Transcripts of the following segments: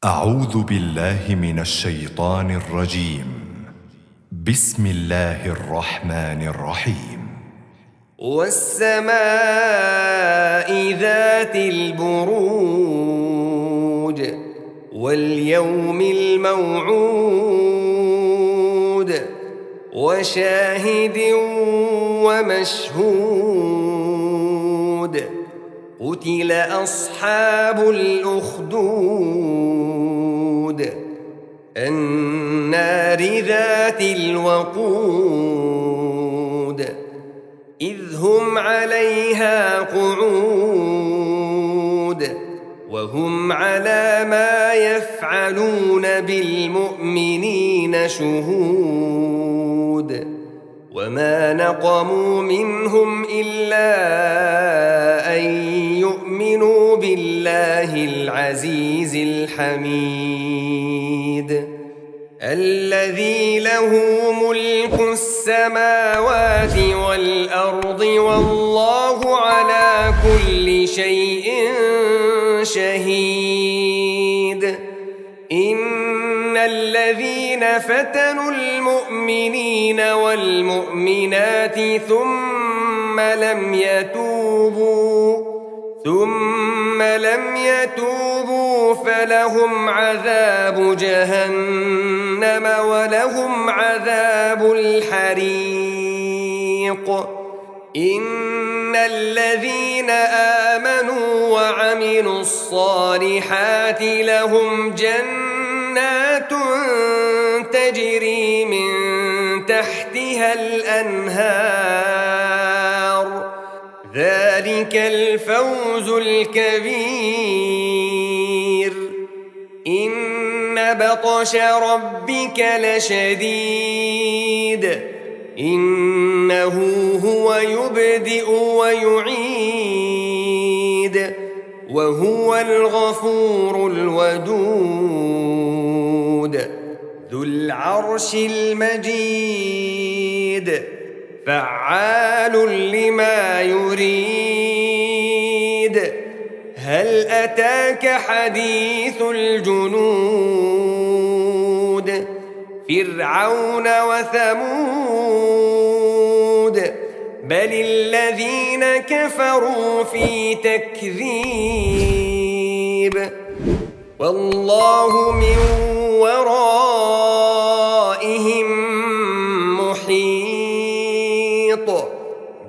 أعوذ بالله من الشيطان الرجيم. بسم الله الرحمن الرحيم. والسماء ذات البروج واليوم الموعود وشاهد ومشهود قتل أصحاب الأخدود النار ذات الوقود إذ هم عليها قعود وهم على ما يفعلون بالمؤمنين شهود وما نقموا منهم إلا أن يؤمنوا بالله العزيز الحميد الذي له ملك السماوات والأرض والله على كل شيء شهيد إن الذين فتنوا المؤمنين والمؤمنات ثم لم يتوبوا فلهم عذاب جهنم ولهم عذاب الحريق إن الذين آمنوا وعملوا الصالحات لهم جنات تجري من تحتها الأنهار ذلك الفوز الكبير إن بطش ربك لشديد إنه هو يبدئ ويعيد وهو الغفور الودود ذو العرش المجيد فعال لما يريد هل أتاك حديث الجنود فرعون وثمود بل الذين كفروا في تكذيب والله من ورائهم محيط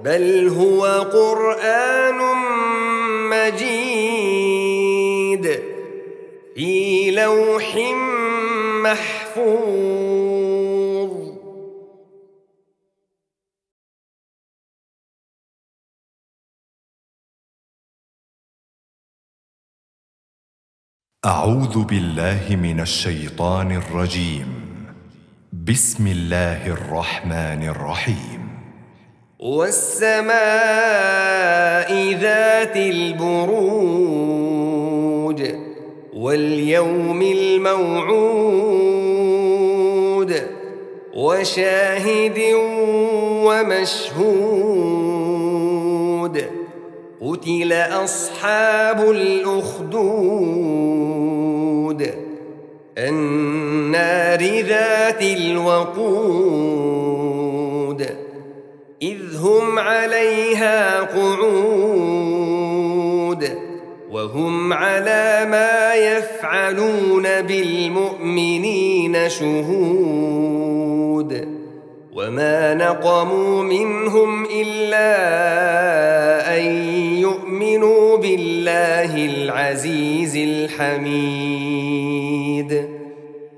بل هو قرآن مجيد في لوح محفوظ. أعوذ بالله من الشيطان الرجيم. بسم الله الرحمن الرحيم. والسماء ذات البروج واليوم الموعود وشاهد ومشهود قتل أصحاب الأخدود النار ذات الوقود إذ هم عليها قعود وهم على ما يفعلون بالمؤمنين شهود وما نقموا منهم إلا أن يؤمنوا بالله العزيز الحميد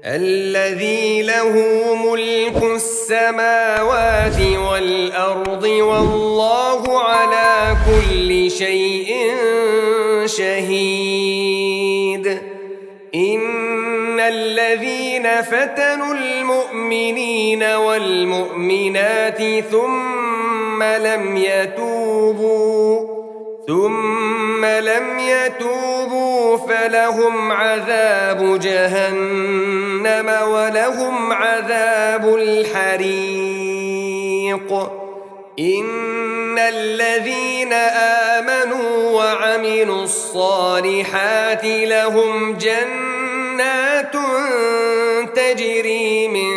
الذي له ملك السماوات والأرض والله على كل شيء شهيد إن الذين فتنوا المؤمنين والمؤمنات ثم لم يتوبوا فلهم عذاب جهنم ولهم عذاب الحريق إن الذين آمنوا وعملوا الصالحات لهم جنات جنات تجري من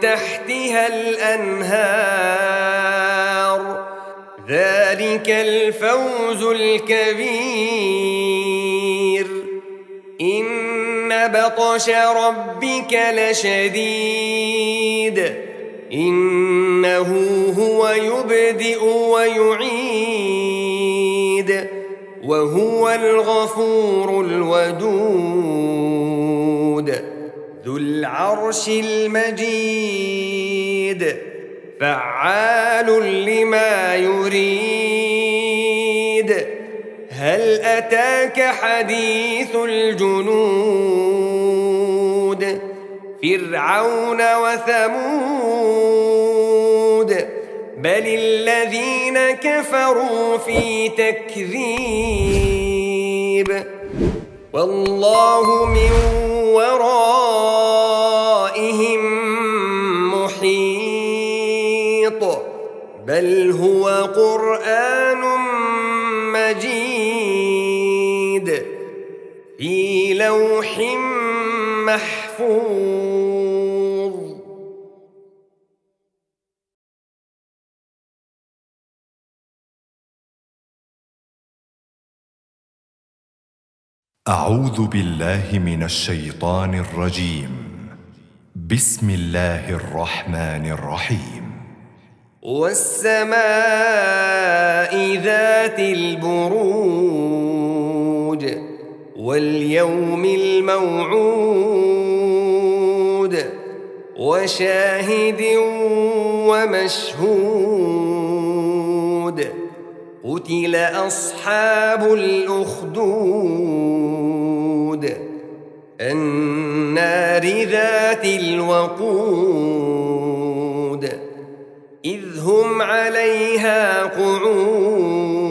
تحتها الأنهار ذلك الفوز الكبير إن بطش ربك لشديد إنه هو يبدئ ويعيد وهو الغفور الودود ذو العرش المجيد فعال لما يريد هل أتاك حديث الجنود فرعون وثمود بل الذين كفروا في تكذيب والله من ورائهم محيط بل هو قرآن مجيد في لوح محفوظ. أعوذ بالله من الشيطان الرجيم. بسم الله الرحمن الرحيم. والسماء ذات البروج واليوم الموعود وشاهد ومشهود قتل أصحاب الأخدود النار ذات الوقود إذ هم عليها قعود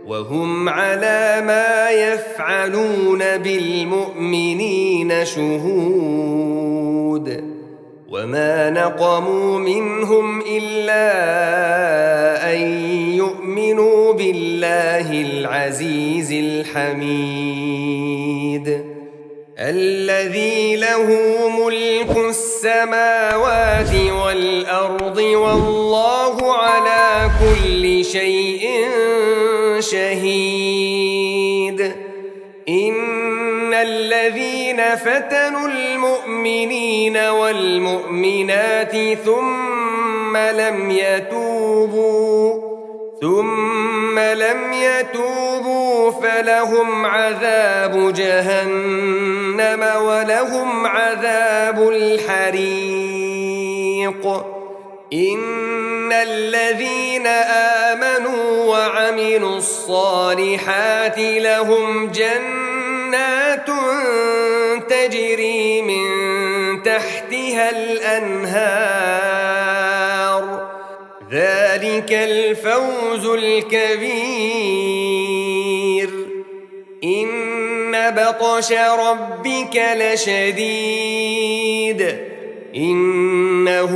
وهم على ما يفعلون بالمؤمنين شهود وما نقموا منهم إلا أن يؤمنوا بالله العزيز الحميد الذي له ملك السماوات والأرض والله على كل شيء شهيد إن الذين فتنوا المؤمنين والمؤمنات ثم لم يتوبوا فلهم عذاب جهنم ولهم عذاب الحريق إن الذين آمنوا وعملوا الصالحات لهم جنات تجري من تحتها الأنهار ذلك الفوز الكبير إن بطش ربك لشديد إنه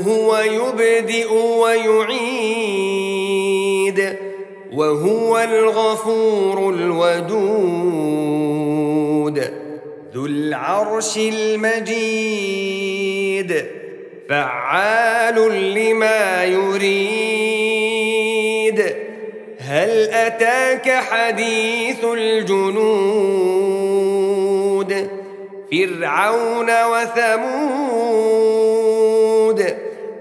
هو يبدئ ويعيد وهو الغفور الودود ذو العرش المجيد فعال لما يريد هل أتاك حديث الجنود فرعون وثمود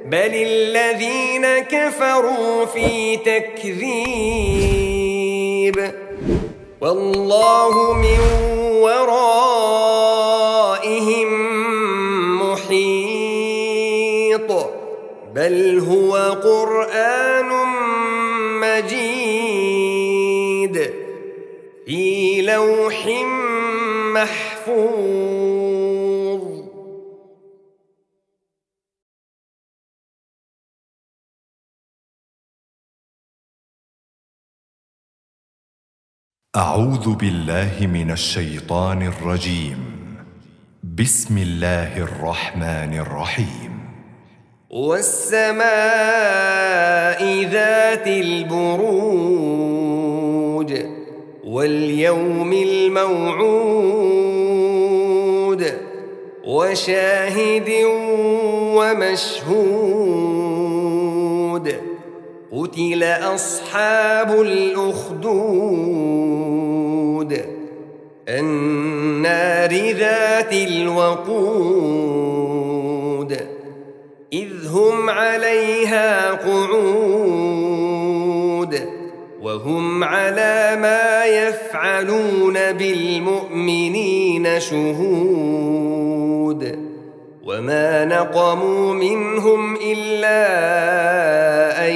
بل الذين كفروا في تكذيب والله من ورائهم محيط بل هو قرآن مجيد في لوح محفوظ. أعوذ بالله من الشيطان الرجيم. بسم الله الرحمن الرحيم. والسماء ذات البروج واليوم الموعود وشاهد ومشهود قتل أصحاب الأخدود النار ذات الوقود إذ هم عليها قعود وهم على ما يفعلون بالمؤمنين شهود وما نقموا منهم إلا أن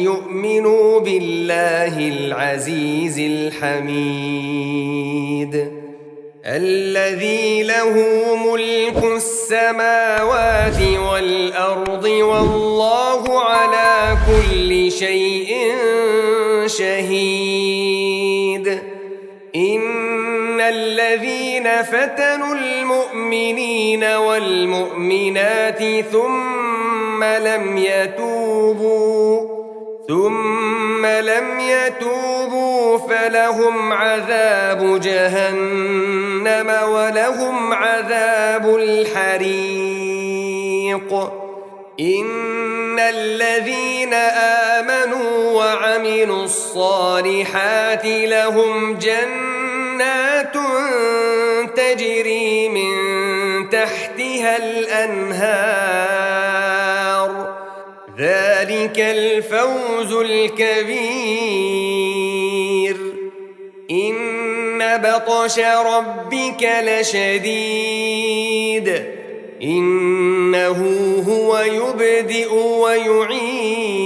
يؤمنوا بالله العزيز الحميد الذي له ملك السماوات والأرض والله على كل شيء شهيد إن الذين فتنوا المؤمنين والمؤمنات ثم لم يتوبوا فلهم عذاب جهنم ولهم عذاب الحريق إن الذين آمنوا وعملوا الصالحات لهم جنات تجري من تحتها الأنهار ذلك الفوز الكبير إن بطش ربك لشديد إنه هو يبدئ ويعيد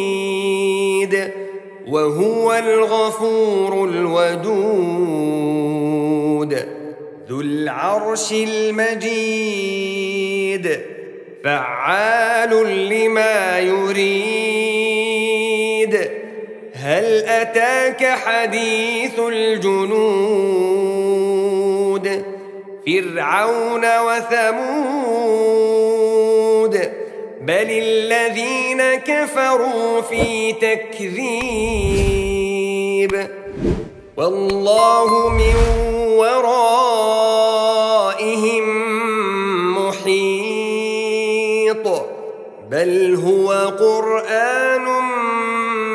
وهو الغفور الودود ذو العرش المجيد فعال لما يريد هل أتاك حديث الجنود فرعون وثمود بل الذين كفروا في تكذيب والله من ورائهم محيط بل هو قرآن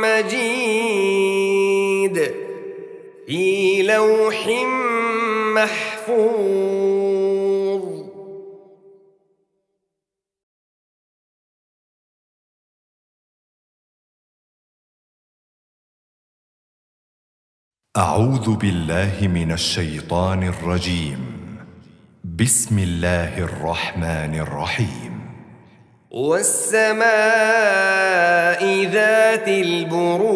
مجيد في لوح محفوظ. أعوذ بالله من الشيطان الرجيم. بسم الله الرحمن الرحيم. والسماء ذات البروج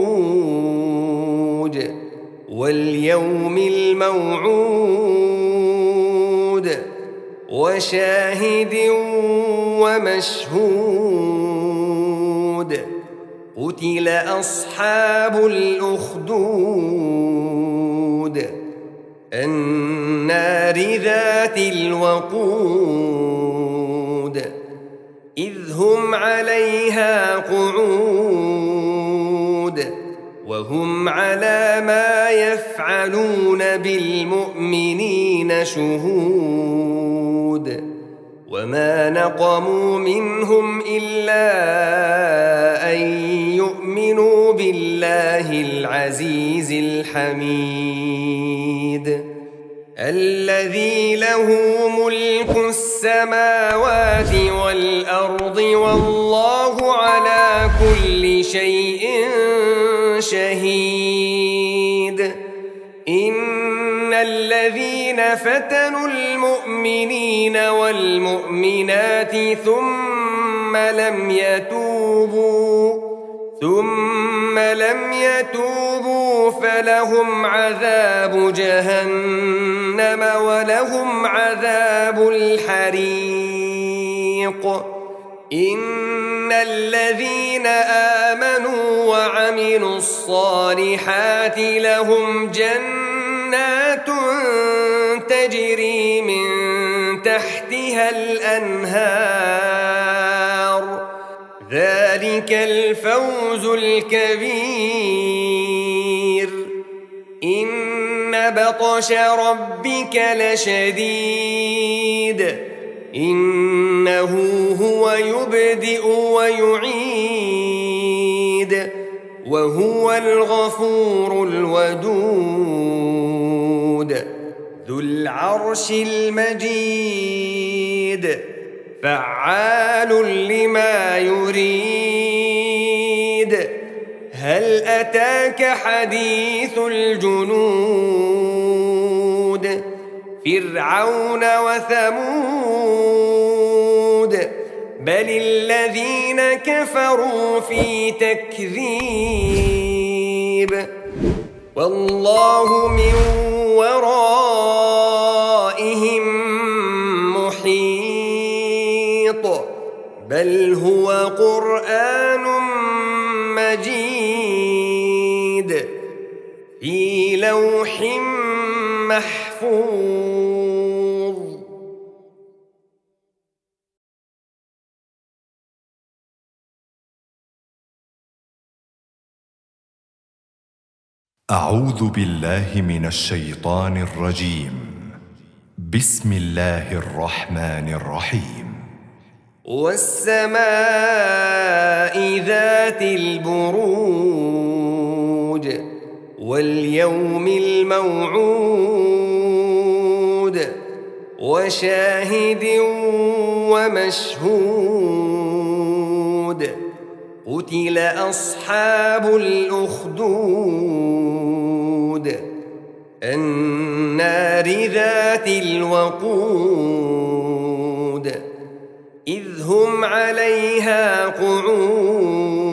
واليوم الموعود وشاهد ومشهود قتل أصحاب الأخدود النار ذات الوقود إذ هم عليها قعود وهم على ما يفعلون بالمؤمنين شهود وما نقموا منهم إلا أن يؤمنوا بالله العزيز الحميد الذي له ملك السماوات والأرض والله على كل شيء شهيد إن الذين فتنوا المؤمنين والمؤمنات ثم لم يتوبوا فلهم عذاب جهنم ولهم عذاب الحريق إن الذين آمنوا وعملوا الصالحات لهم جنات تجري من تحتها الأنهار ذلك الفوز الكبير إن بطش ربك لشديد إنه هو يبدئ ويعيد وهو الغفور الودود ذو العرش المجيد فعال لما يريد هل أتاك حديث الجنود فرعون وثمود بل الذين كفروا في تكذيب والله من ورائهم محيط بل هو قرآن مجيد في لوح محفوظ. أعوذ بالله من الشيطان الرجيم. بسم الله الرحمن الرحيم. والسماء ذات البروج واليوم الموعود وشاهد ومشهود قتل أصحاب الأخدود النار ذات الوقود إذ هم عليها قعود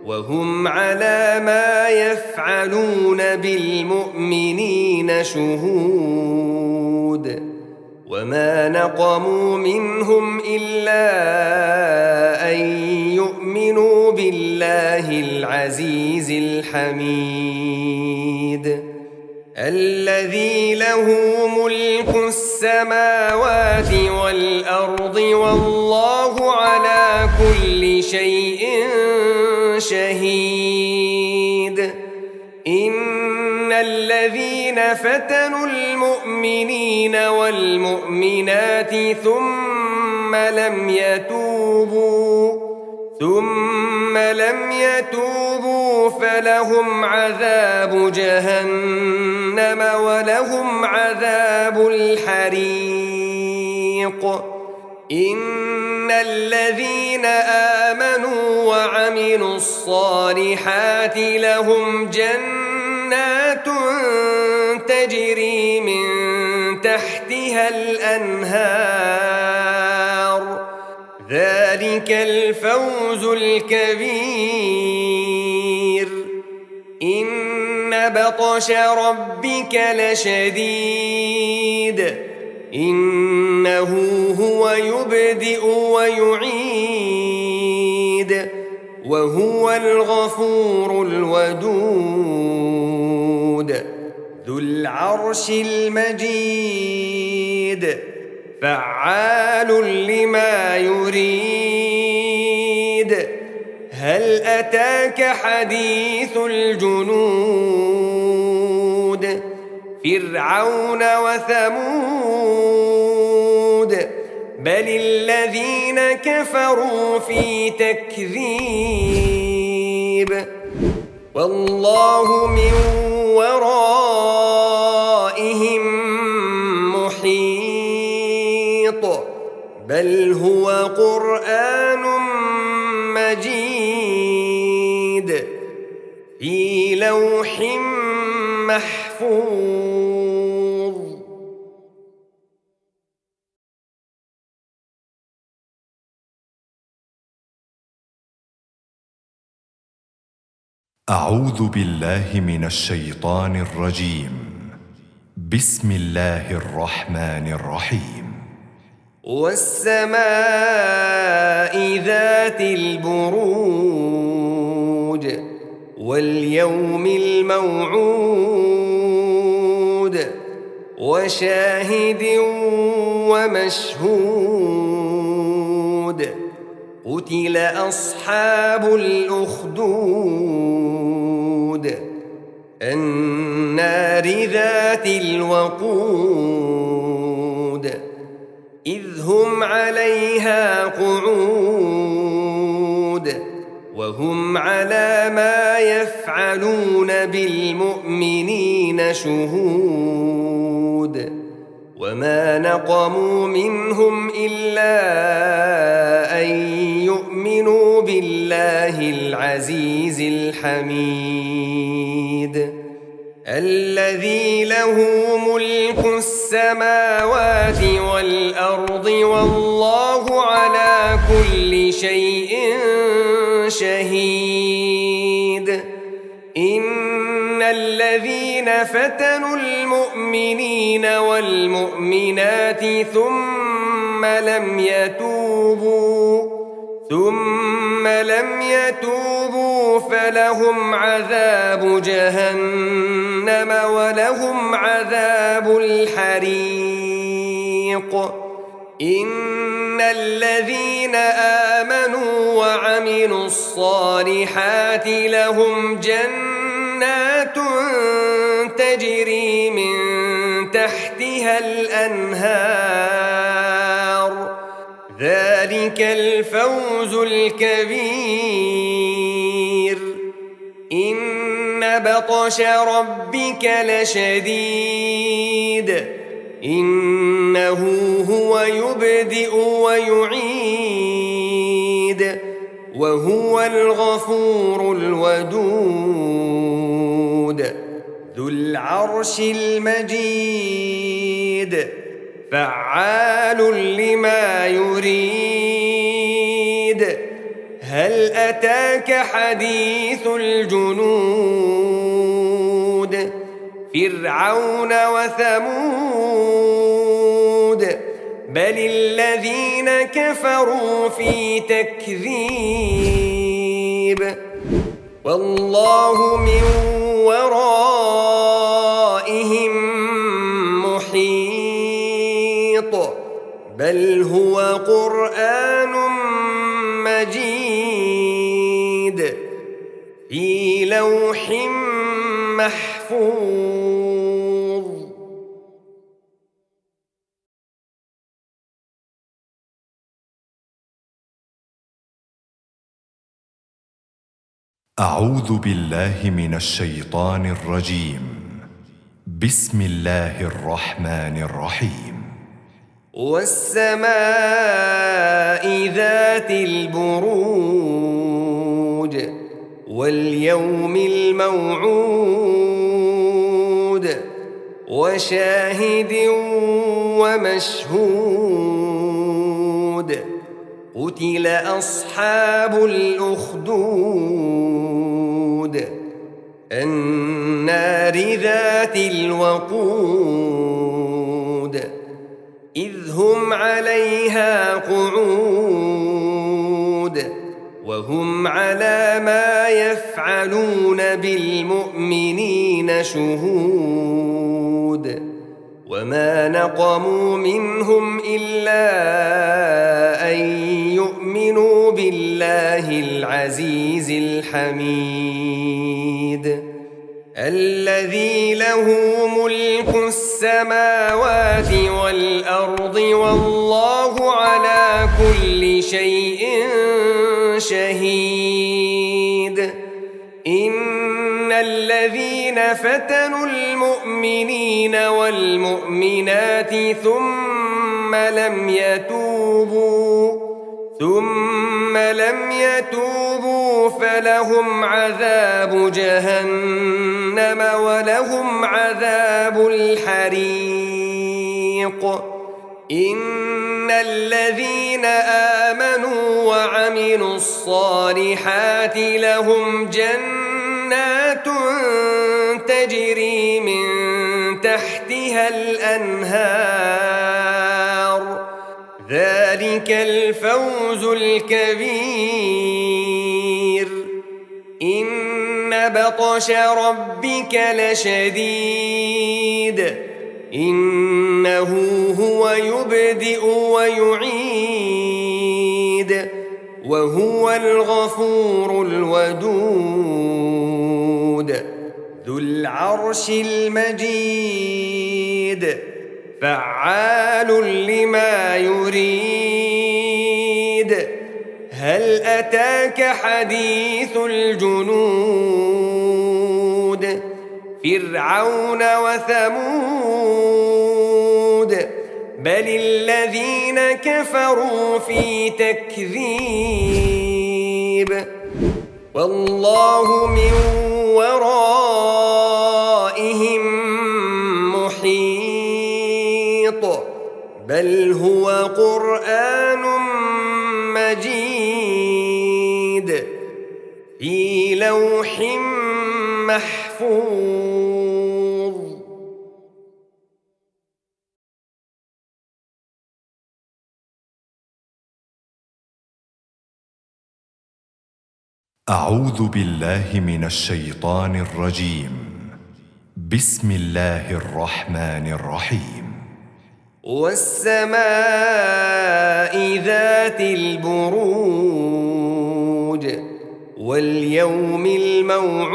وهم على ما يفعلون بالمؤمنين شهود وما نقموا منهم إلا أن يؤمنوا بالله العزيز الحميد الذي له ملك السماوات والأرض والله على كل شيء شهيد إن الذين فتنوا المؤمنين والمؤمنات ثم لم يتوبوا فلهم عذاب جهنم ولهم عذاب الحريق إن الذين آمنوا وعملوا الصالحات لهم جنات تجري من تحتها الأنهار ذلك الفوز الكبير إن بطش ربك لشديد إنه هو يبدئ ويعيد وهو الغفور الودود ذو العرش المجيد فعال لما يريد هل أتاك حديث الجنود فرعون وثمود بل الذين كفروا في تكذيب والله من ورائهم محيط بل هو قرآن مجيد في لوح محفوظ. أعوذ بالله من الشيطان الرجيم. بسم الله الرحمن الرحيم. والسماء ذات البروج واليوم الموعود وشاهد ومشهود قتل أصحاب الأخدود النار ذات الوقود إذ هم عليها قعود وهم على ما يفعلون بالمؤمنين شهود وما نقموا منهم إلا أن يؤمنوا بالله العزيز الحميد الذي له ملك السماوات والأرض والله على كل شيء شهيد إن الذين فتنوا المؤمنين والمؤمنات ثم لم يتوبوا فلهم عذاب جهنم ولهم عذاب الحريق إن الذين آمنوا وعملوا الصالحات لهم جنات تجري من تحتها الأنهار ذلك الفوز الكبير إن بطش ربك لشديد إنه هو يبدئ ويعيد وهو الغفور الودود ذو العرش المجيد فعال لما يريد هل أتاك حديث الجنود فرعون وثمود بل الذين كفروا في تكذيب والله من ورائهم محيط بل هو قرآن مجيد في لوح محفوظ أعوذ بالله من الشيطان الرجيم بسم الله الرحمن الرحيم والسماء ذات البروج واليوم الموعود وشاهد ومشهود قتل أصحاب الأخدود النار ذات الوقود إذ هم عليها قعود وهم على ما يفعلون بالمؤمنين شهود وما نقموا منهم إلا أن يؤمنوا بالله العزيز الحميد الذي له ملك السماوات والأرض والله على كل شيء شهيد إن الذين فتنوا المؤمنين والمؤمنات ثم لم يتوبوا فلهم عذاب جهنم ولهم عذاب الحريق إن الذين آمنوا وعملوا الصالحات لهم جنات تجري من تحتها الأنهار ذلك الفوز الكبير إن بطش ربك لشديد إنه هو يبدئ ويعيد وهو الغفور الودود ذو العرش المجيد فعال لما يريد هل أتاك حديث الجنود فرعون وثمود بل الذين كفروا في تكذيب والله من ورائهم محيط بل هو قرآن مجيد في لوح محفوظ. أعوذ بالله من الشيطان الرجيم. بسم الله الرحمن الرحيم. والسماء ذات البروج واليوم الموعود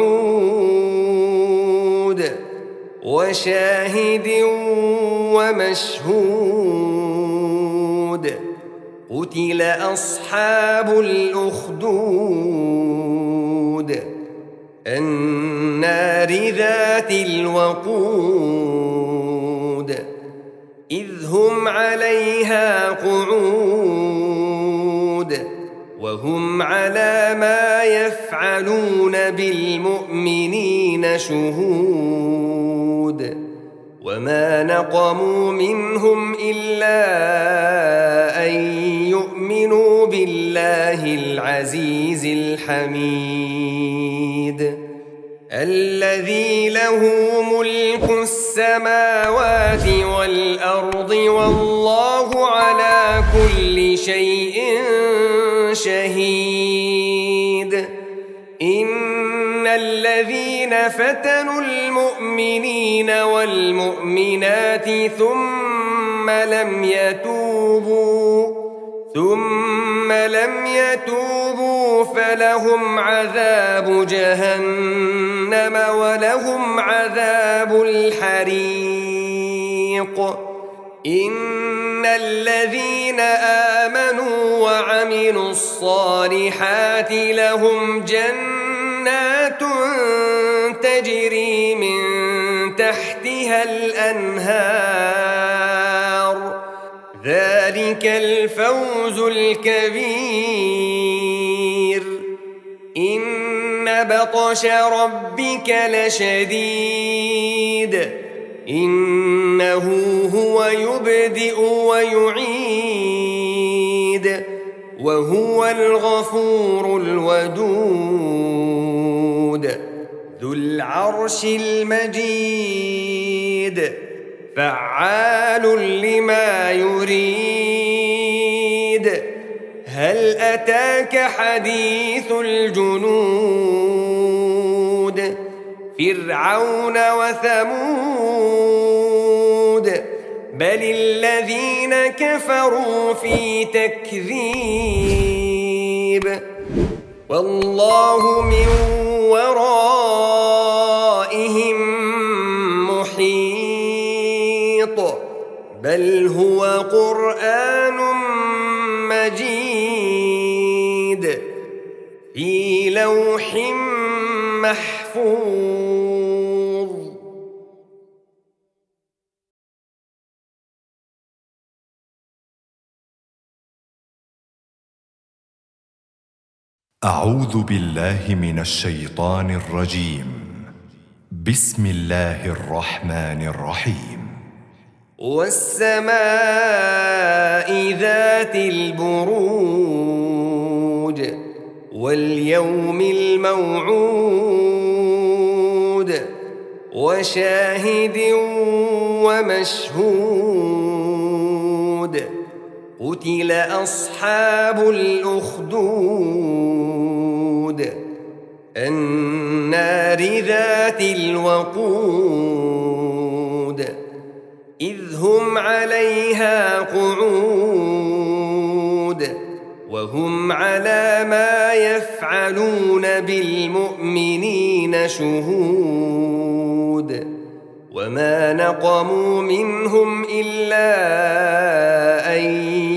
وشاهد ومشهود قتل أصحاب الأخدود النار ذات الوقود إذ هم عليها قعود وهم على ما يفعلون بالمؤمنين شهود وما نقموا منهم إلا أن يؤمنوا بالله العزيز الحميد الذي له ملك السماوات والأرض والله على كل شيء شهيد إن الذين فتنوا المؤمنين والمؤمنات ثم لم يتوبوا فلهم عذاب جهنم ولهم عذاب الحريق إن الذين آمنوا وعملوا الصالحات لهم جنات تجري من تحتها الأنهار ذلك الفوز الكبير إن بطش ربك لشديد إنه هو يبدئ ويعيد وهو الغفور الودود ذو العرش المجيد فعال لما يريد هل أتاك حديث الجنود فرعون وثمود بل الذين كفروا في تكذيب والله من ورائهم محيط بل هو قرآن مجيد في لوح محفوظ. أعوذ بالله من الشيطان الرجيم. بسم الله الرحمن الرحيم. والسماء ذات البروج واليوم الموعود وشاهد ومشهود قتل أصحاب الأخدود النار ذات الوقود إذ هم عليها قعود وهم على ما يفعلون بالمؤمنين شهود وما نقموا منهم إلا أن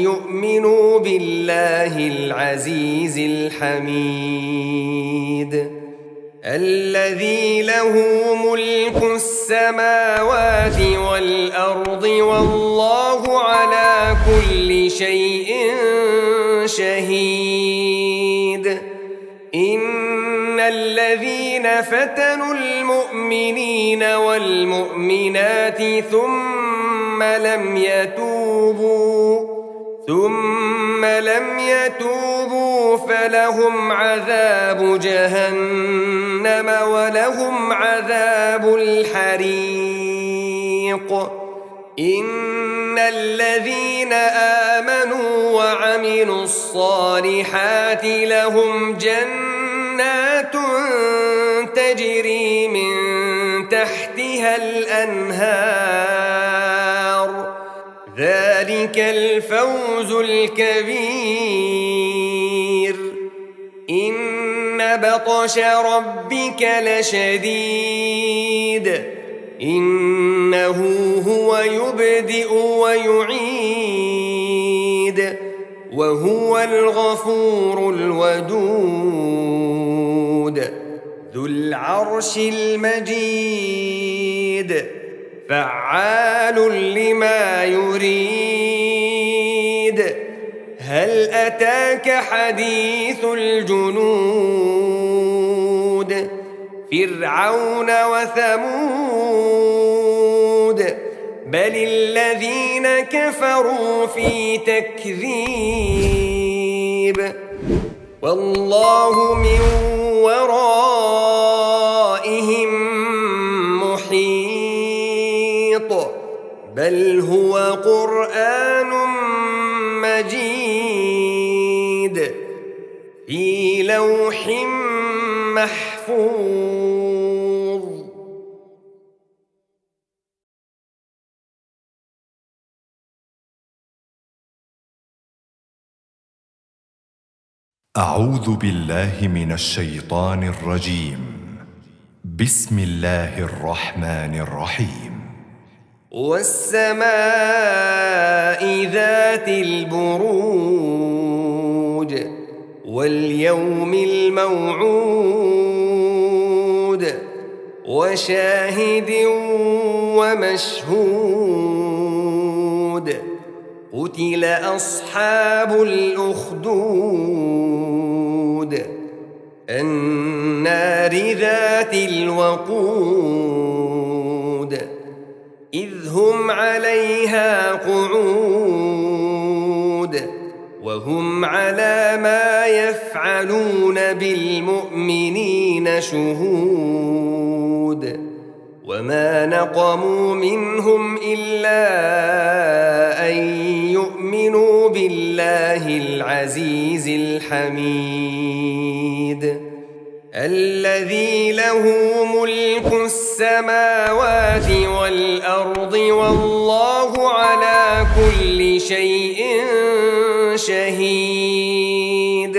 يؤمنوا بالله العزيز الحميد الذي له ملك السماوات والأرض والله على كل شيء شهيد إن الذين فتنوا المؤمنين والمؤمنات ثم لم يتوبوا فلهم عذاب جهنم ولهم عذاب الحريق إن الذين آمنوا وعملوا الصالحات لهم جنات تجري من تحتها الأنهار ذلك الفوز الكبير إن بطش ربك لشديد إنه هو يبدئ ويعيد وهو الغفور الودود ذو العرش المجيد فعال لما يريد هل أتاك حديث الجنود فرعون وثمود بل الذين كفروا في تكذيب والله من ورائهم محيط بل هو قرآن مجيد في لوح محفوظ. أعوذ بالله من الشيطان الرجيم. بسم الله الرحمن الرحيم. والسماء ذات البروج واليوم الموعود وشاهد ومشهود قتل أصحاب الأخدود النار ذات الوقود إذ هم عليها قعود وهم على ما يفعلون بالمؤمنين شهود وما نقموا منهم إلا أن يؤمنوا بالله العزيز الحميد الذي له ملك السماوات والأرض والله على كل شيء شهيد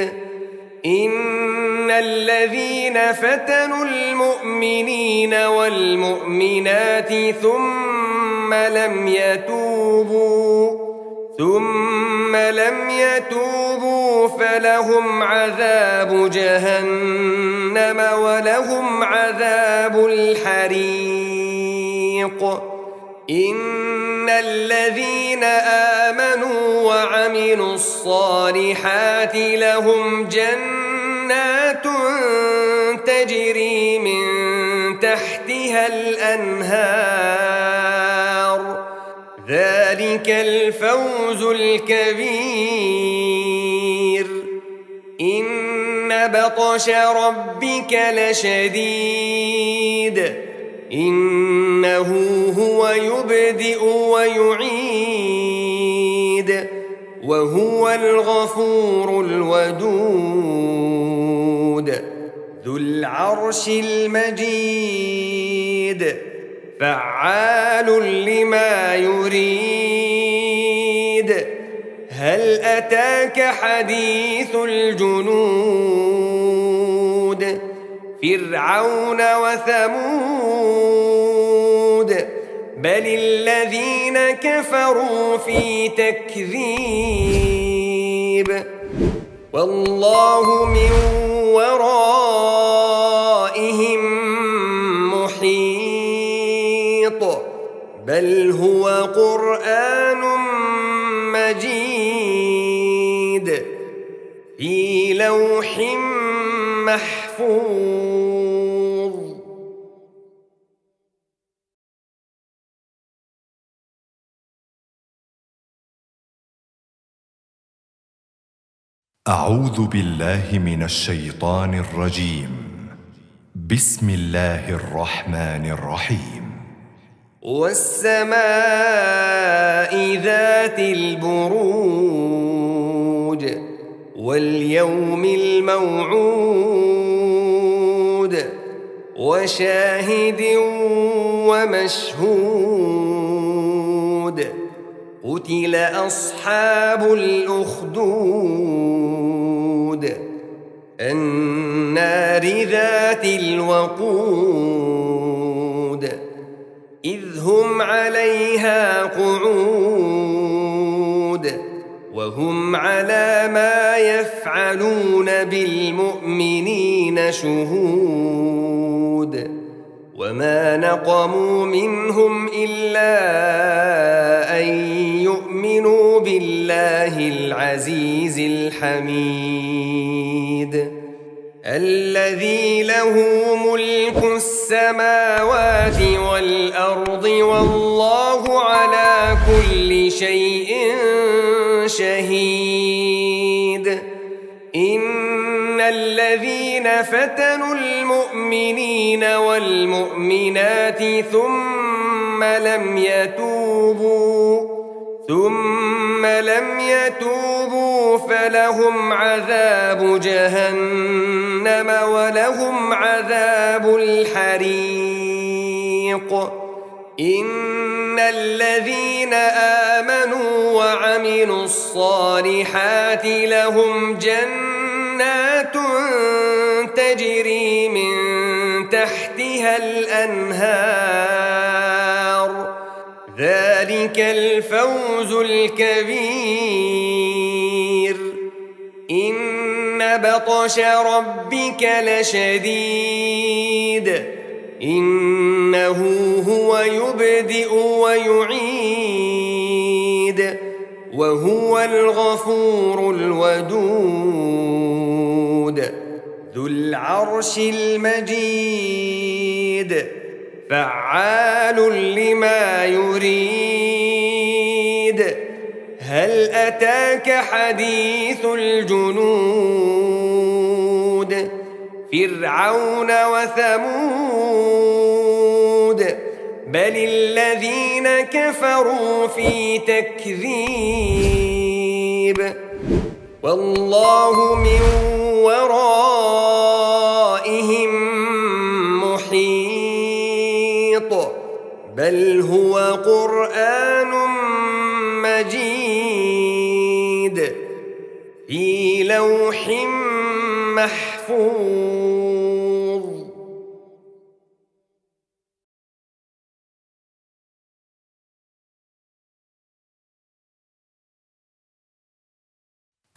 إن الذين فتنوا المؤمنين والمؤمنات ثم لم يتوبوا فلهم عذاب جهنم ولهم عذاب الحريق إن الذين آمنوا وعملوا الصالحات لهم جنات تجري من تحتها الأنهار ذلك الفوز الكبير إن بطش ربك لشديد إنه هو يبدئ ويعيد وهو الغفور الودود ذو العرش المجيد فعال لما يريد هل أتاك حديث الجنود فرعون وثمود بل الذين كفروا في تكذيب والله من ورائهم محيط بل هو قرآن مجيد في لوح محفوظ. أعوذ بالله من الشيطان الرجيم. بسم الله الرحمن الرحيم. والسماء ذات البروج واليوم الموعود وشاهد ومشهود قتل أصحاب الأخدود النار ذات الوقود إذ هم عليها قعود وهم على ما يفعلون بالمؤمنين شهود وما نقموا منهم إلا أن يؤمنوا بالله العزيز الحميد الذي له ملك السماوات والأرض والله على كل شيء شهيد. إن الذين فتنوا المؤمنين والمؤمنات ثم لم يتوبوا فلهم عذاب جهنم ولهم عذاب الحريق. إن الذين آمنوا وعملوا الصالحات لهم جنات تجري من تحتها الأنهار ذلك الفوز الكبير. إن بطش ربك لشديد إنه هو يبدئ ويعيد وهو الغفور الودود ذو العرش المجيد فعال لما يريد. هل أتاك حديث الجنود فرعون وثمود بل الذين كفروا في تكذيب والله من ورائهم محيط بل هو قرآن مجيد في لوح محفوظ.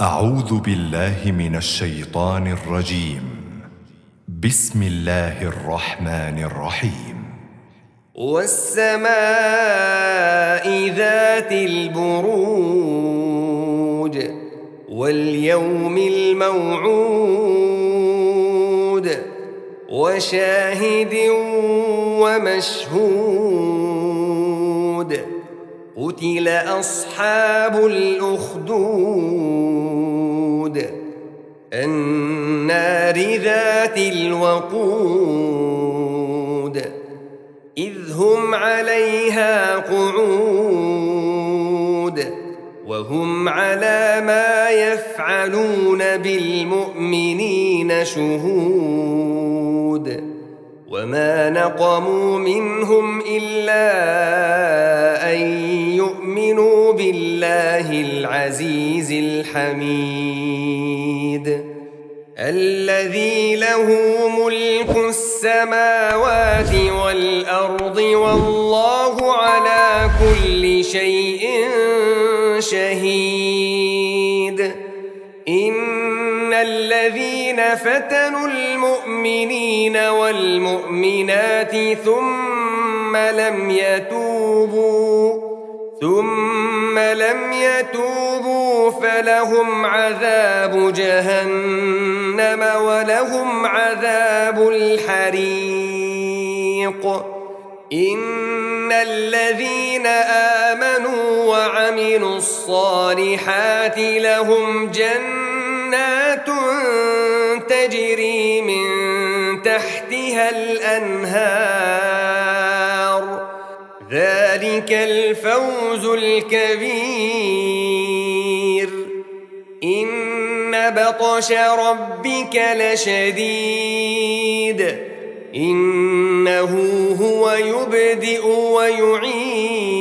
أعوذ بالله من الشيطان الرجيم. بسم الله الرحمن الرحيم. والسماء ذات البروج واليوم الموعود وشاهد ومشهود قتل أصحاب الأخدود النار ذات الوقود إذ هم عليها قعود وهم على ما يفعلون بالمؤمنين شهود وما نقموا منهم إلا أن يؤمنوا بالله العزيز الحميد الذي له ملك السماوات والأرض والله على كل شيء شهيد. إن الذين فتنوا المؤمنين والمؤمنات ثم لم يتوبوا فلهم عذاب جهنم ولهم عذاب الحريق. إن الذين آمنوا وعملوا الصالحات لهم جنات تجري من تحتها الأنهار، ذلك الفوز الكبير. إن بطش ربك لشديد، إنه هو يبدئ ويعيد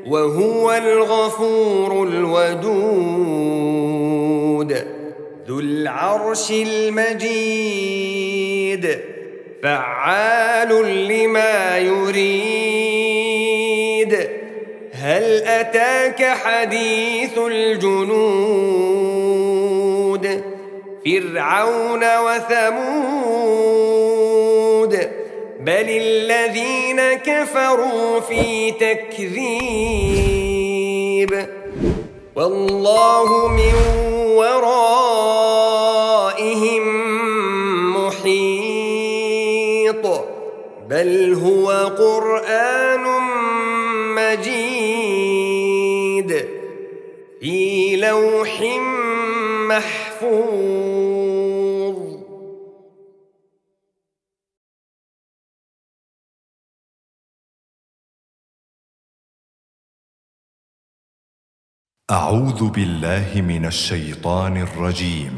وهو الغفور الودود ذو العرش المجيد فعال لما يريد. هل أتاك حديث الجنود فرعون وثمود بل الذين كفروا في تكذيب والله من ورائهم محيط بل هو قرآن مجيد في لوح محفوظ. أعوذ بالله من الشيطان الرجيم.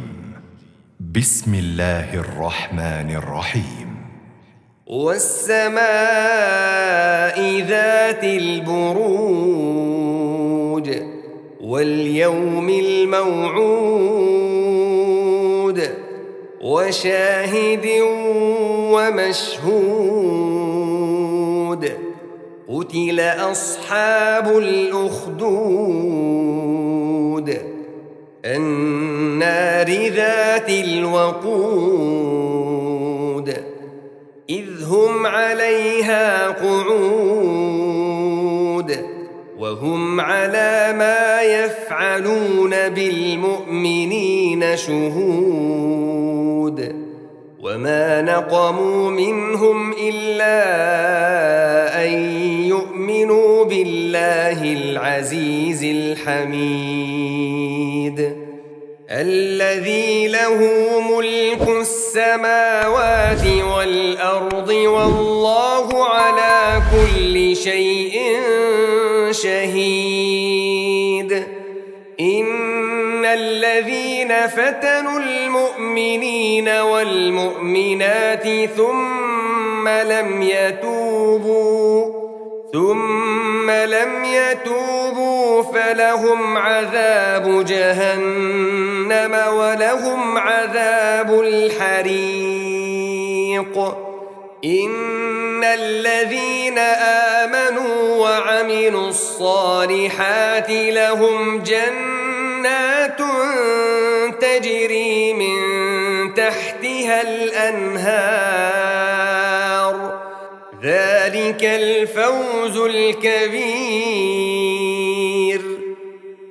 بسم الله الرحمن الرحيم. والسماء ذات البروج واليوم الموعود وشاهد ومشهود. قتل أصحاب الأخدود النار ذات الوقود إذ هم عليها قعود وهم على ما يفعلون بالمؤمنين شهود. وما نقموا منهم إلا أن يؤمنوا بالله العزيز الحميد الذي له ملك السماوات والأرض والله على كل شيء شهيد. إن الذين فتنوا المؤمنين والمؤمنات ثم لم يتوبوا فلهم عذاب جهنم ولهم عذاب الحريق. إن الذين آمنوا وعملوا الصالحات لهم جنات تجري من تحتها الأنهار، ذلك الفوز الكبير.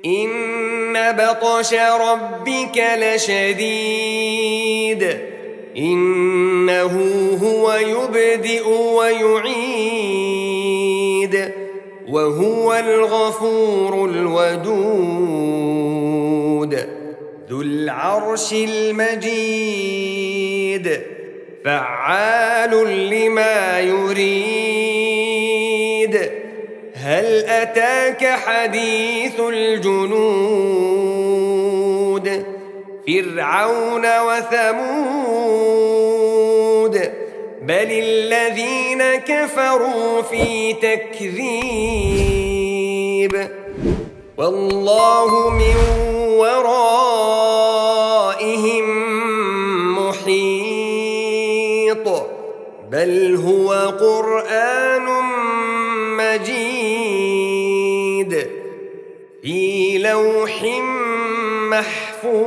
إن بطش ربك لشديد، إنه هو يبدئ ويعيد وهو الغفور الودود ذو العرش المجيد فعال لما يريد. هل أتاك حديث الجنود فرعون وثمود بل الذين كفروا في تكذيب والله من ورائهم بل هو قرآن مجيد في لوح محفوظ.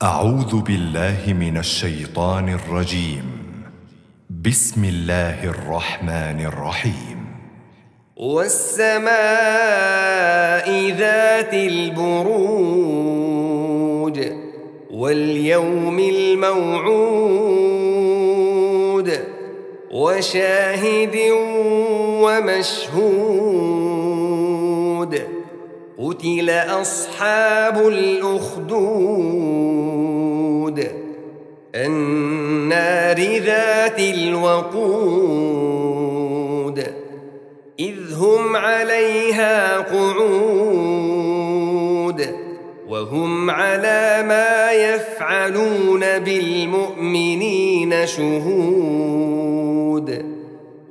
أعوذ بالله من الشيطان الرجيم. بسم الله الرحمن الرحيم. والسماء ذات البروج واليوم الموعود وشاهد ومشهود. قتل أصحاب الأخدود النار ذات الوقود إذ هم عليها قعود وهم على ما يفعلون بالمؤمنين شهود.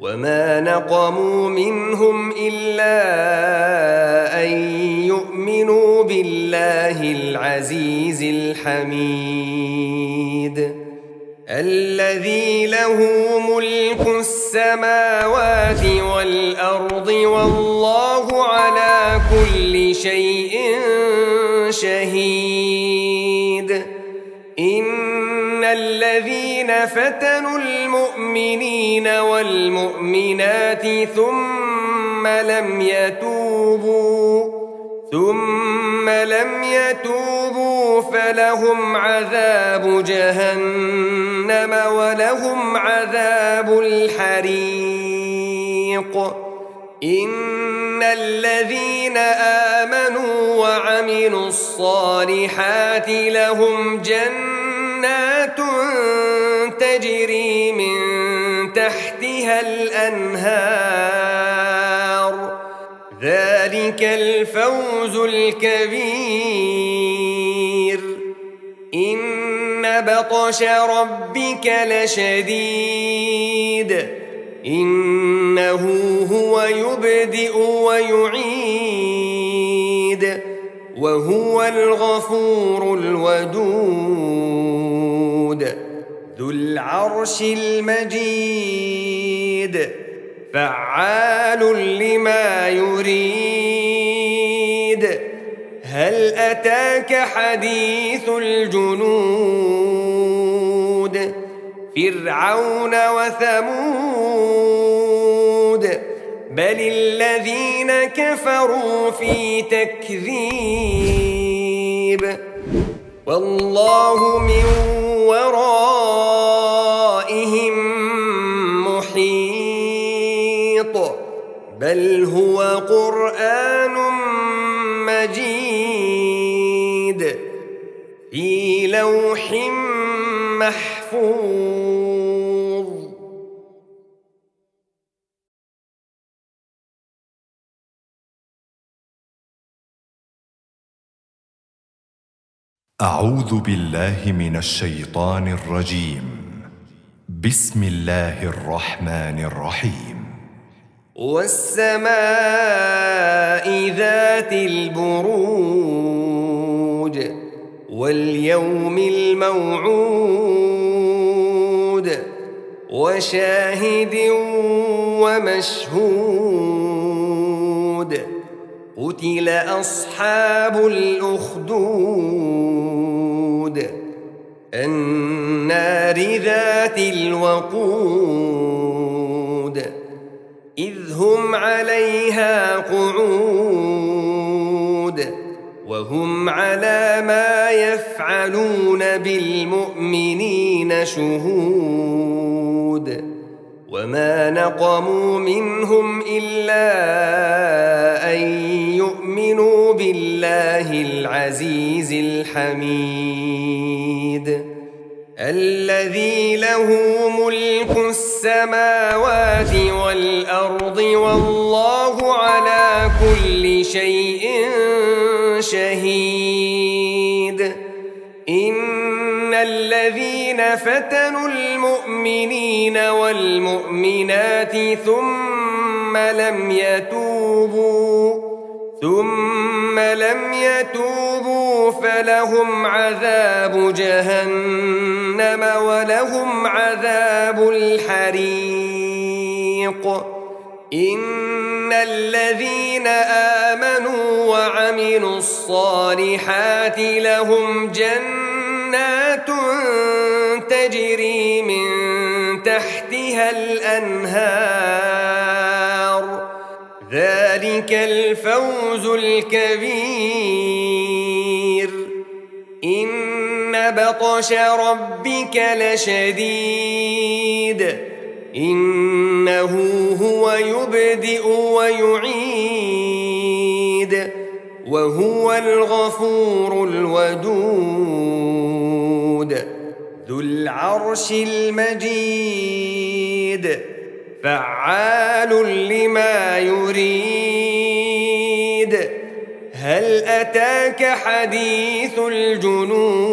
وما نقموا منهم إلا أن يؤمنوا بالله العزيز الحميد الذي له ملك السماوات والأرض والله على كل شيء شهيد. إن الذين فتنوا المؤمنين والمؤمنات ثم لم يتوبوا فلهم عذاب جهنم ولهم عذاب الحريق. إن الذين آمنوا وعملوا الصالحات لهم جنات تجري من تحتها الأنهار ذلك الفوز الكبير. إن بطش ربك لشديد إنه هو يبدئ ويعيد وهو الغفور الودود ذو العرش المجيد فعال لما يريد. هل أتاك حديث الجنود فرعون وثمود بل الذين كفروا في تكذيب والله من ورائهم محيط بل هو قرآن مجيد في لوح محفوظ. أعوذ بالله من الشيطان الرجيم. بسم الله الرحمن الرحيم. والسماء ذات البروج واليوم الموعود وشاهد ومشهود. قتل أصحاب الأخدود النار ذات الوقود إذ هم عليها قعود وهم على ما يفعلون بالمؤمنين شهود. وما نقموا منهم إلا أن يؤمنوا بالله العزيز الحميد الذي له ملك السماوات والأرض والله على كل شيء شهيد. إن الذين فتنوا المؤمنين والمؤمنات ثم لم يتوبوا يتوبوا فلهم عذاب جهنم ولهم عذاب الحريق. إن الذين آمنوا وعملوا الصالحات لهم جنات تجري من تحتها الأنهار، ذلك الفوز الكبير. إن بطش ربك لشديد، إنه هو يبدئ ويعيد، وهو الغفور الودود ذو العرش المجيد، فعال لما يريد. هل أتاك حديث الجنود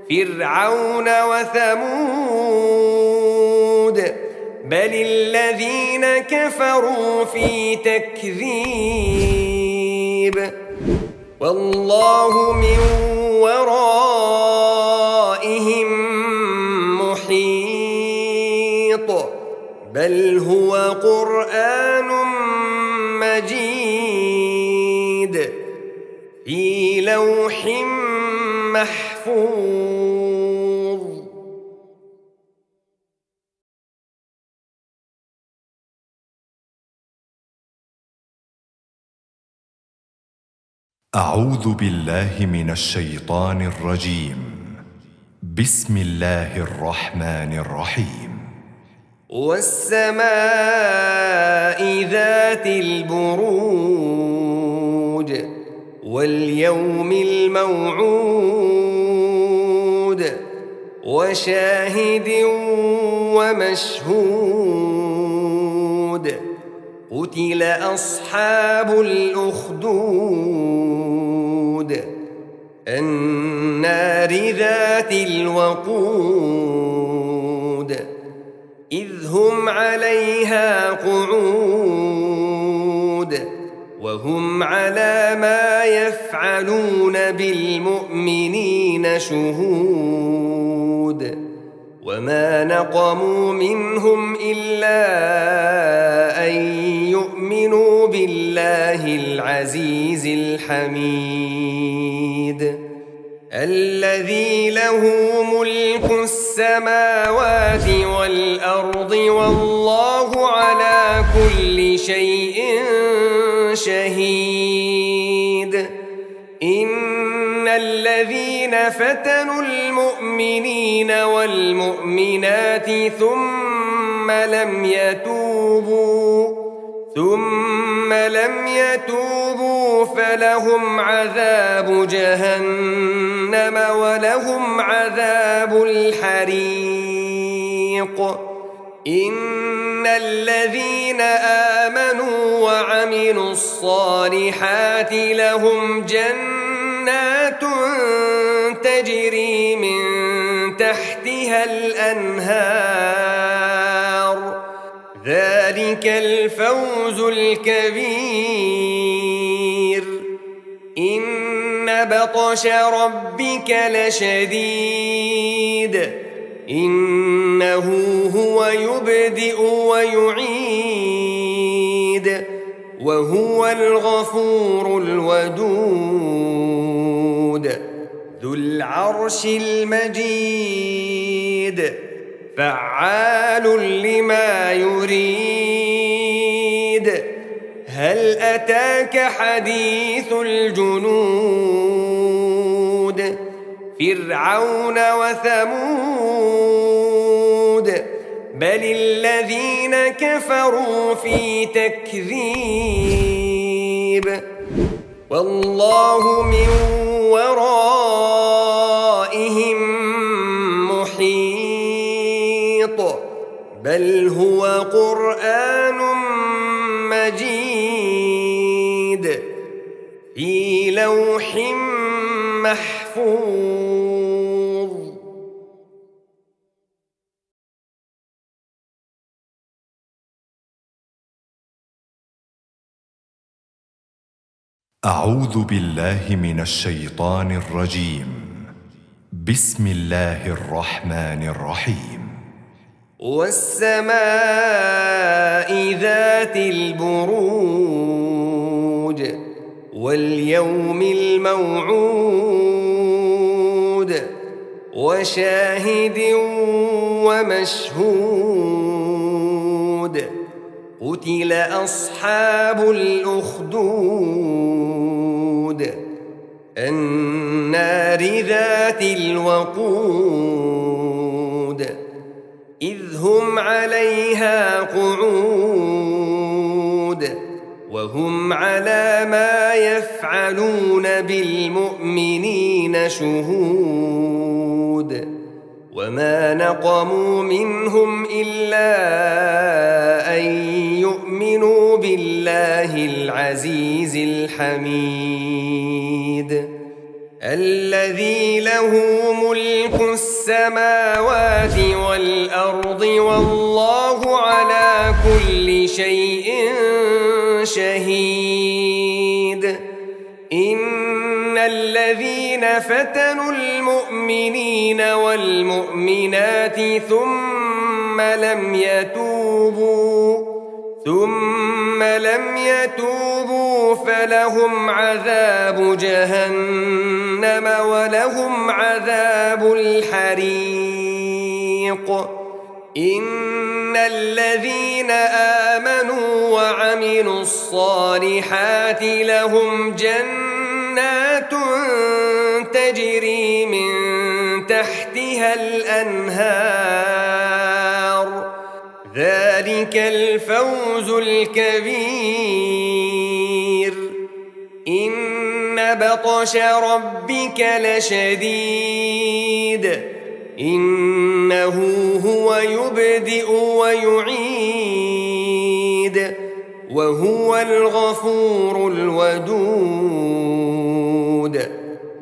فرعون وثمود، بل الذين كفروا في تكذيب، والله من ورائهم محيط. بل هو قرآن مجيد في لوح محفوظ. أعوذ بالله من الشيطان الرجيم. بسم الله الرحمن الرحيم. والسماء ذات البروج واليوم الموعود وشاهد ومشهود. قتل أصحاب الأخدود النار ذات الوقود إذ هم عليها قعود وهم على ما يفعلون بالمؤمنين شهود. وما نقموا منهم إلا أن يؤمنوا بالله العزيز الحميد الذي له ملك السماوات والأرض والله على كل شيء شهيد. إن الذين فتنوا المؤمنين والمؤمنات ثم لم يتوبوا فلهم عذاب جهنم ولهم عذاب الحريق. إن الذين آمنوا وعملوا الصالحات لهم جنات تجري من تحتها الأنهار، ذلك الفوز الكبير. إن بطش ربك لشديد، إنه هو يبدئ ويعيد، وهو الغفور الودود ذو العرش المجيد، فعال لما يريد. هل أتاك حديث الجنود فرعون وثمود، بل الذين كفروا في تكذيب، والله من ورائهم محيط. بل هو قرآن مجيد في لوح محفوظ. أعوذ بالله من الشيطان الرجيم. بسم الله الرحمن الرحيم. والسماء ذات البروج واليوم الموعود وشاهد ومشهود قتل أصحاب الأخدود النار ذات الوقود إذ هم عليها قعود وهم على ما يفعلون بالمؤمنين شهود وما نقموا منهم إلا أن يؤمنوا بالله العزيز الحميد الذي له ملك السماوات والأرض والله على كل شيء شهيد إن الذين فتنوا المؤمنين والمؤمنات ثم لم يتوبوا فلهم عذاب جهنم ولهم عذاب الحريق إن الذين آمنوا وعملوا الصالحات لهم جنات تجري من تحتها الأنهار ذلك الفوز الكبير إن بطش ربك لشديد إنه هو يبدئ ويعيد وهو الغفور الودود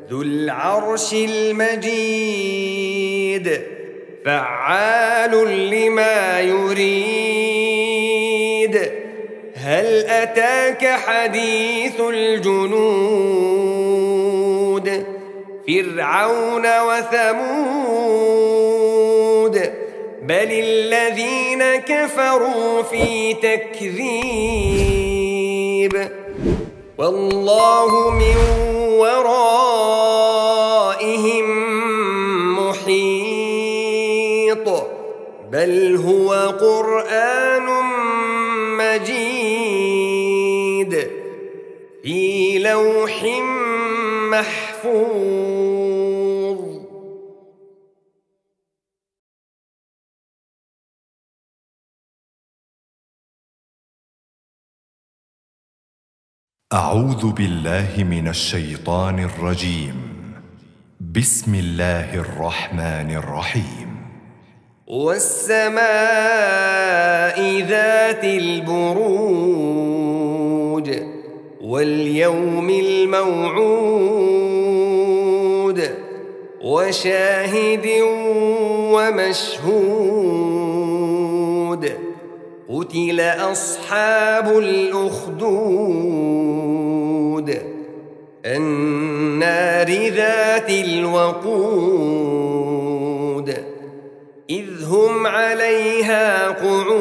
ذو العرش المجيد فعال لما يريد هل أتاك حديث الجنود فرعون وثمود بل الذين كفروا في تكذيب والله من ورائهم محيط بل هو قرآن مجيد في لوح محفوظ. أعوذ بالله من الشيطان الرجيم. بسم الله الرحمن الرحيم. والسماء ذات البروج واليوم الموعود وشاهد ومشهود قتل أصحاب الأخدود النار ذات الوقود إذ هم عليها قعود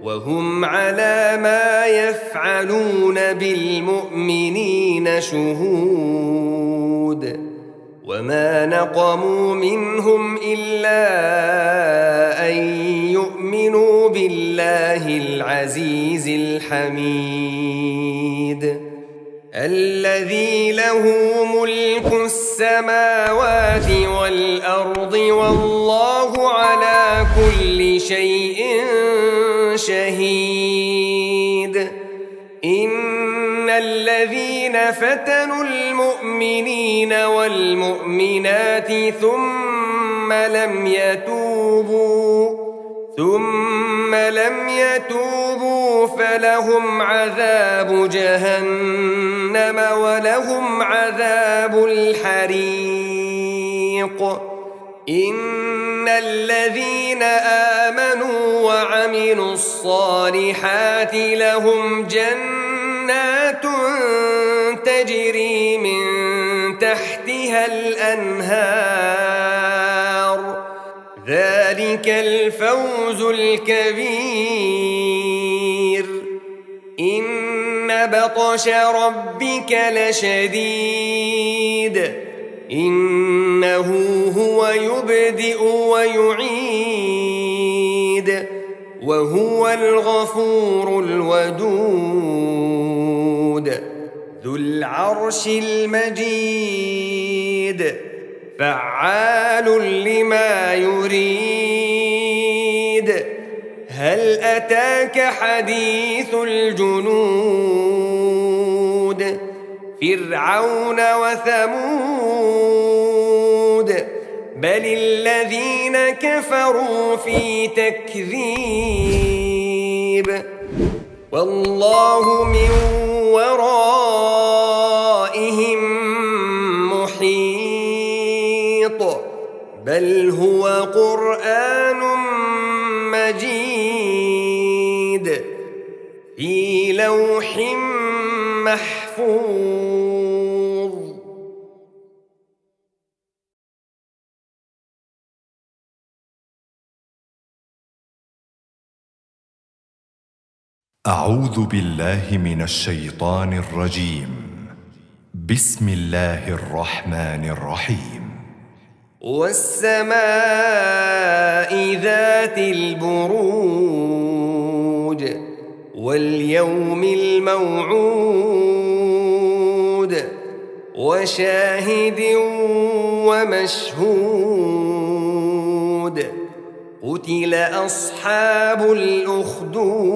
وهم على ما يفعلون بالمؤمنين شهود وما نقموا منهم إلا أن يؤمنوا بالله العزيز الحميد الذي له ملك السماوات والأرض والله على كل شيء شهيد إن الذين فتنوا المؤمنين والمؤمنات ثم لم يتوبوا فلهم عذاب جهنم ولهم عذاب الحريق إن الذين آمنوا وعملوا الصالحات لهم جنات جنات تجري من تحتها الأنهار ذلك الفوز الكبير إن بطش ربك لشديد إنه هو يبدئ ويعيد وهو الغفور الودود ذو العرش المجيد فعال لما يريد هل أتاك حديث الجنود فرعون وثمود بل الذين كفروا في تكذيب والله من ورائهم محيط بل هو قرآن مجيد في لوح محفوظ. أعوذ بالله من الشيطان الرجيم. بسم الله الرحمن الرحيم. والسماء ذات البروج واليوم الموعود وشاهد ومشهود قتل أصحاب الأخدود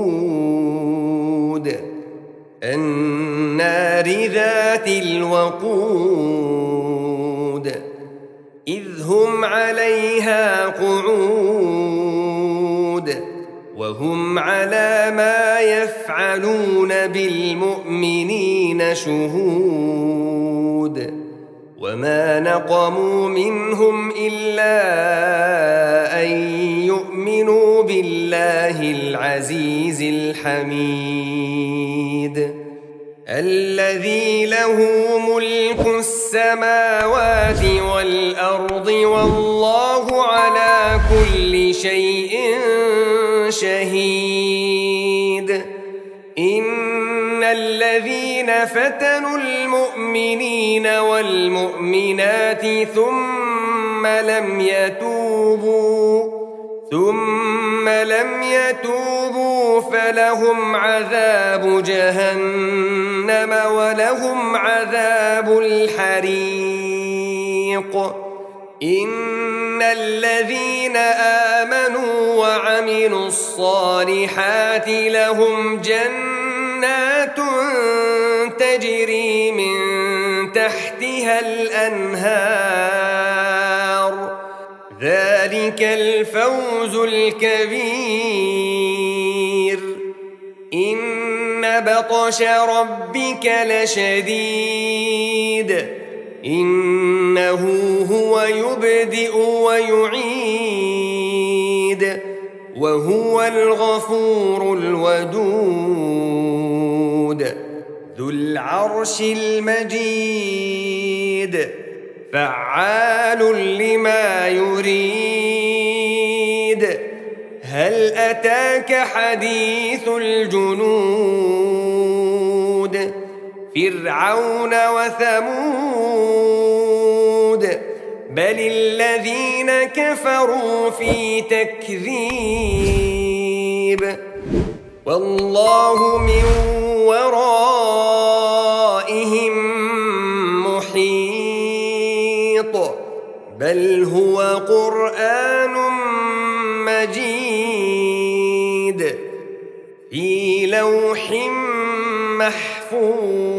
النار ذات الوقود إذ هم عليها قعود وهم على ما يفعلون بالمؤمنين شهود وما نقموا منهم إلا أن يؤمنوا بالله العزيز الحميد الذي له ملك السماوات والأرض والله على كل شيء شهيد إن الذين فتنوا المؤمنين والمؤمنات ثم لم يتوبوا فلهم عذاب جهنم ولهم عذاب الحريق إن الذين آمنوا وعملوا الصالحات لهم جنات تجري من تحتها الأنهار ذلك الفوز الكبير إن بطش ربك لشديد إنه هو يبدئ ويعيد وهو الغفور الودود ذو العرش المجيد فعال لما يريد هل أتاك حديث الجنود فرعون وثمود بل الذين كفروا في تكذيب والله من ورائهم محيط بل هو قرآن مجيد في لوح محفوظ.